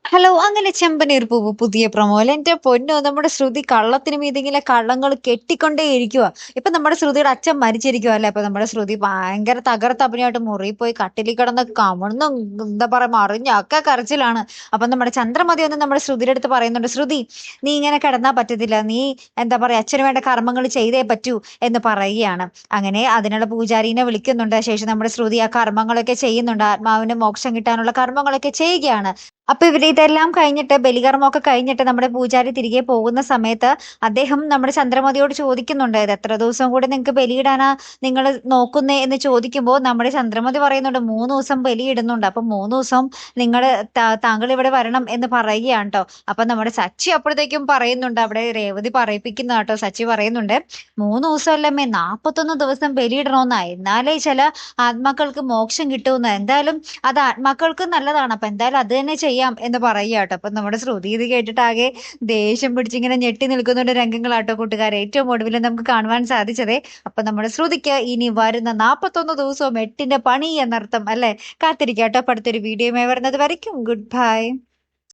Hello! അങ്ങനെ ചെമ്പനീർ പൂവ് പുതിയ പ്രൊമോയിൽ എന്റെ പൊന്നോ! നമ്മുടെ ശ്രുതി കള്ളത്തിന് മീതെ കള്ളങ്ങൾ കെട്ടിക്കൊണ്ടേയിരിക്കുവാ. ഇപ്പൊ നമ്മുടെ ശ്രുതിയുടെ അച്ഛൻ മരിച്ചിരിക്കുവല്ലേ. അപ്പൊ നമ്മുടെ ശ്രുതി ഭയങ്കര തകർത്ത് അഭിനയമായിട്ട് മുറിയിൽ പോയി കട്ടിലിൽ കിടന്ന് കമഴ്ന്നും എന്താ പറയാ മറിഞ്ഞൊക്കെ കരച്ചിലാണ്. അപ്പൊ നമ്മുടെ ചന്ദ്രമതി വന്ന് നമ്മുടെ ശ്രുതിയുടെ അടുത്ത് പറയുന്നുണ്ട്, "ശ്രുതി, നീ ഇങ്ങനെ കിടന്നാ പറ്റത്തില്ല. നീ എന്താ പറയാ അച്ഛന് വേണ്ട കർമ്മങ്ങൾ ചെയ്തേ പറ്റൂ" എന്ന് പറയുകയാണ്. അങ്ങനെ അതിനുള്ള പൂജാരിനെ വിളിക്കുന്നുണ്ട്. ശേഷം നമ്മുടെ ശ്രുതി ആ കർമ്മങ്ങളൊക്കെ ചെയ്യുന്നുണ്ട്. ആത്മാവിന് മോക്ഷം കിട്ടാനുള്ള കർമ്മങ്ങളൊക്കെ ചെയ്യുകയാണ്. അപ്പൊ ഇതെല്ലാം കഴിഞ്ഞിട്ട് ബലികർമ്മമൊക്കെ കഴിഞ്ഞിട്ട് നമ്മുടെ പൂജാരി തിരികെ പോകുന്ന സമയത്ത് അദ്ദേഹം നമ്മുടെ ചന്ദ്രമതിയോട് ചോദിക്കുന്നുണ്ട്, "ഇത് എത്ര ദിവസം കൂടി നിങ്ങക്ക് ബലിയിടാനാ നിങ്ങള് നോക്കുന്നേ?" എന്ന് ചോദിക്കുമ്പോൾ നമ്മുടെ ചന്ദ്രമതി പറയുന്നുണ്ട്, "3 ദിവസം ബലിയിടുന്നുണ്ട്. അപ്പൊ 3 ദിവസം നിങ്ങള് താങ്കൾ ഇവിടെ വരണം" എന്ന് പറയുകയാണ് ട്ടോ. അപ്പൊ നമ്മുടെ സച്ചി അപ്പോഴത്തേക്കും പറയുന്നുണ്ട്, അവിടെ രേവതി പറയിപ്പിക്കുന്നതാ ട്ടോ. സച്ചി പറയുന്നുണ്ട്, "3 ദിവസമല്ലമ്മേ, 41 ദിവസം ബലിയിടണമെന്നാ. എന്നാലേ ചില ആത്മാക്കൾക്ക് മോക്ഷം കിട്ടൂന്ന്. എന്തായാലും അത് ആത്മാക്കൾക്കും നല്ലതാണ്. അപ്പൊ എന്തായാലും അത് തന്നെ ചെയ്യാം" എന്ന് പറയാട്ടോ. അപ്പൊ നമ്മുടെ ശ്രുതി ഇത് കേട്ടിട്ട് ആകെ ദേഷ്യം പിടിച്ചിങ്ങനെ ഞെട്ടി നിൽക്കുന്ന രംഗങ്ങളാട്ടോ കൂട്ടുകാരെ ഏറ്റവും ഒടുവിൽ നമുക്ക് കാണുവാൻ സാധിച്ചതേ. അപ്പൊ നമ്മുടെ ശ്രുതിക്ക് ഇനി വരുന്ന 41 ദിവസവും 8ന്റെ പണി എന്നർത്ഥം അല്ലെ. കാത്തിരിക്കാട്ടോ. അപ്പൊ അടുത്തൊരു വീഡിയോയുമായി വരുന്നത് വരയ്ക്കും ഗുഡ് ബൈ.